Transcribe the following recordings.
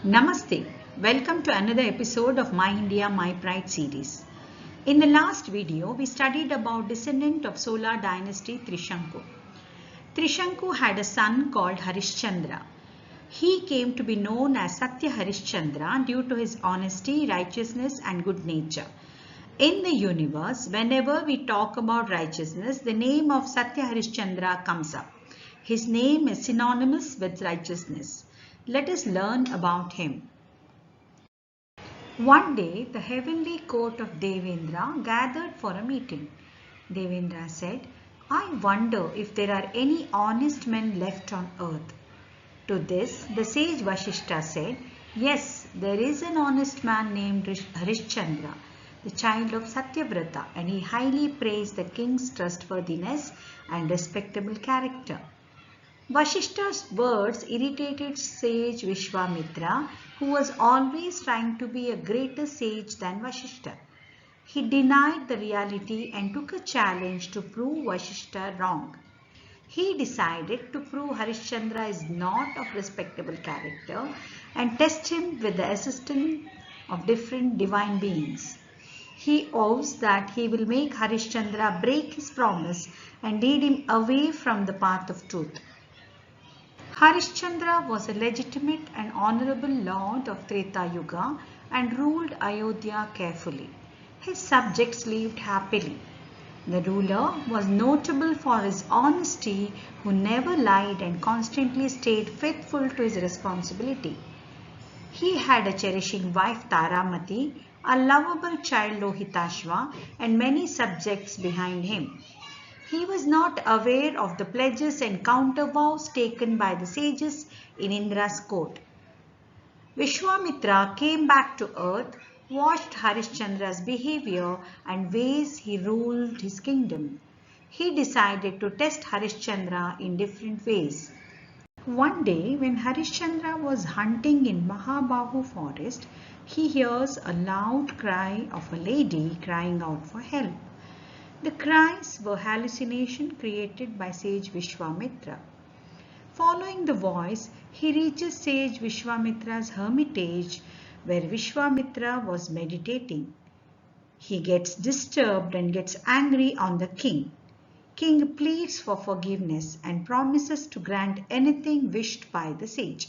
Namaste. Welcome to another episode of My India, My Pride series. In the last video, we studied about descendant of Solar dynasty Trishanku. Trishanku had a son called Harishchandra. He came to be known as Satya Harishchandra due to his honesty, righteousness and good nature. In the universe, whenever we talk about righteousness, the name of Satya Harishchandra comes up. His name is synonymous with righteousness. Let us learn about him. One day, the heavenly court of Devendra gathered for a meeting. Devendra said, I wonder if there are any honest men left on earth. To this, the sage Vashishta said, yes, there is an honest man named Harishchandra, the child of Satyavrata, and he highly praised the king's trustworthiness and respectable character. Vashishta's words irritated sage Vishwamitra, who was always trying to be a greater sage than Vashishta. He denied the reality and took a challenge to prove Vashishta wrong. He decided to prove Harishchandra is not of respectable character and test him with the assistance of different divine beings. He vows that he will make Harishchandra break his promise and lead him away from the path of truth. Harishchandra was a legitimate and honorable lord of Treta Yuga and ruled Ayodhya carefully. His subjects lived happily. The ruler was notable for his honesty, who never lied and constantly stayed faithful to his responsibility. He had a cherishing wife Taramati, a lovable child Lohitashva, and many subjects behind him. He was not aware of the pledges and counter vows taken by the sages in Indra's court. Vishwamitra came back to earth, watched Harishchandra's behavior and ways he ruled his kingdom. He decided to test Harishchandra in different ways. One day, when Harishchandra was hunting in Mahabahu forest, he hears a loud cry of a lady crying out for help. The cries were hallucination created by sage Vishwamitra. Following the voice, he reaches sage Vishwamitra's hermitage where Vishwamitra was meditating. He gets disturbed and gets angry on the king. King pleads for forgiveness and promises to grant anything wished by the sage.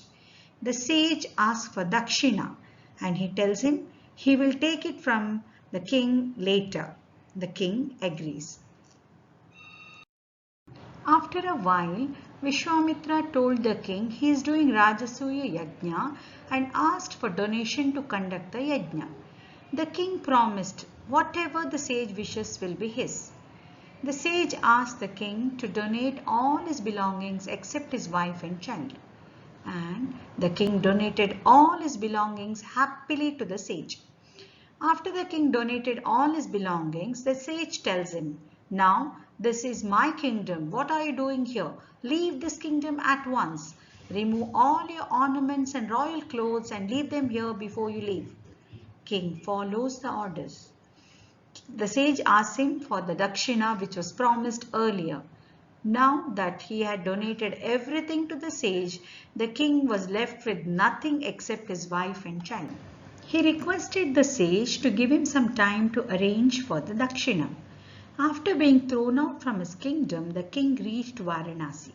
The sage asks for dakshina and he tells him he will take it from the king later. The king agrees. After a while, Vishwamitra told the king he is doing Rajasuya Yajna and asked for donation to conduct the Yajna. The king promised whatever the sage wishes will be his. The sage asked the king to donate all his belongings except his wife and child. And the king donated all his belongings happily to the sage. After the king donated all his belongings, the sage tells him, now this is my kingdom. What are you doing here? Leave this kingdom at once. Remove all your ornaments and royal clothes and leave them here before you leave. King follows the orders. The sage asks him for the dakshina which was promised earlier. Now that he had donated everything to the sage, the king was left with nothing except his wife and child. He requested the sage to give him some time to arrange for the dakshina. After being thrown out from his kingdom, the king reached Varanasi.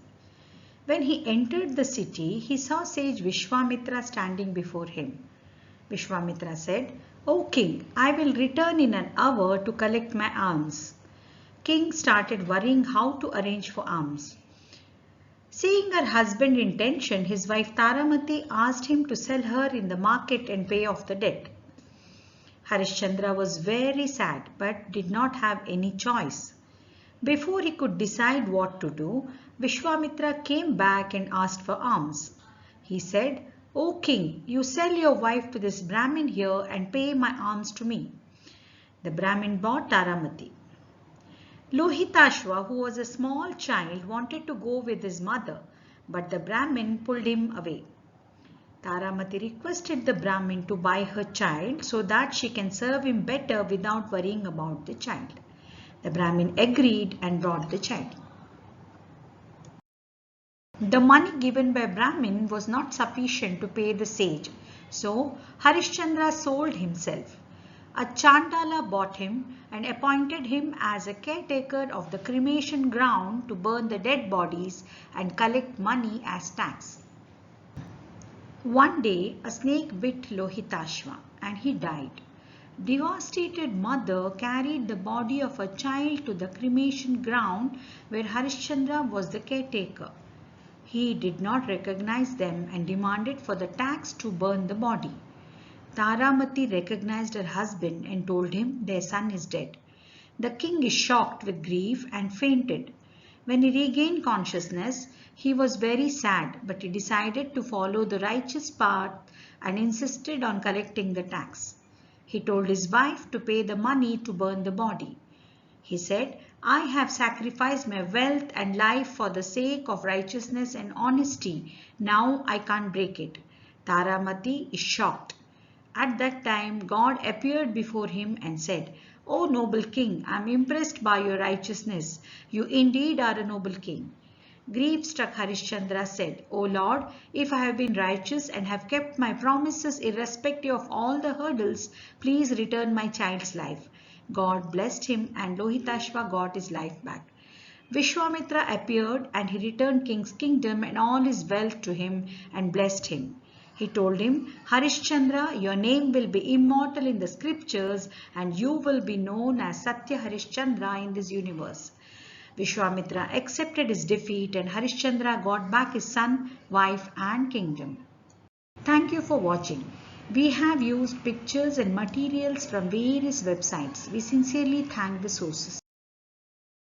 When he entered the city, he saw sage Vishwamitra standing before him. Vishwamitra said, O king, I will return in an hour to collect my alms. King started worrying how to arrange for alms. Seeing her husband in tension, his wife Taramati asked him to sell her in the market and pay off the debt. Harishchandra was very sad but did not have any choice. Before he could decide what to do, Vishwamitra came back and asked for alms. He said, O king, you sell your wife to this Brahmin here and pay my alms to me. The Brahmin bought Taramati. Lohitashva, who was a small child, wanted to go with his mother, but the Brahmin pulled him away. Taramati requested the Brahmin to buy her child so that she can serve him better without worrying about the child. The Brahmin agreed and brought the child. The money given by Brahmin was not sufficient to pay the sage, So Harishchandra sold himself. A Chandala bought him and appointed him as a caretaker of the cremation ground to burn the dead bodies and collect money as tax. One day a snake bit Lohitashva and he died. Devastated mother carried the body of a child to the cremation ground where Harishchandra was the caretaker. He did not recognize them and demanded for the tax to burn the body. Taramati recognized her husband and told him their son is dead. The king is shocked with grief and fainted. When he regained consciousness, he was very sad, but he decided to follow the righteous path and insisted on collecting the tax. He told his wife to pay the money to burn the body. He said, I have sacrificed my wealth and life for the sake of righteousness and honesty. Now I can't break it. Taramati is shocked. At that time, God appeared before him and said, O noble king, I am impressed by your righteousness. You indeed are a noble king. Grief-struck Harishchandra said, O Lord, if I have been righteous and have kept my promises irrespective of all the hurdles, please return my child's life. God blessed him and Lohitashva got his life back. Vishwamitra appeared and he returned king's kingdom and all his wealth to him and blessed him. He told him, Harishchandra, your name will be immortal in the scriptures and you will be known as Satya Harishchandra in this universe. Vishwamitra accepted his defeat and Harishchandra got back his son, wife and kingdom. Thank you for watching. We have used pictures and materials from various websites. We sincerely thank the sources.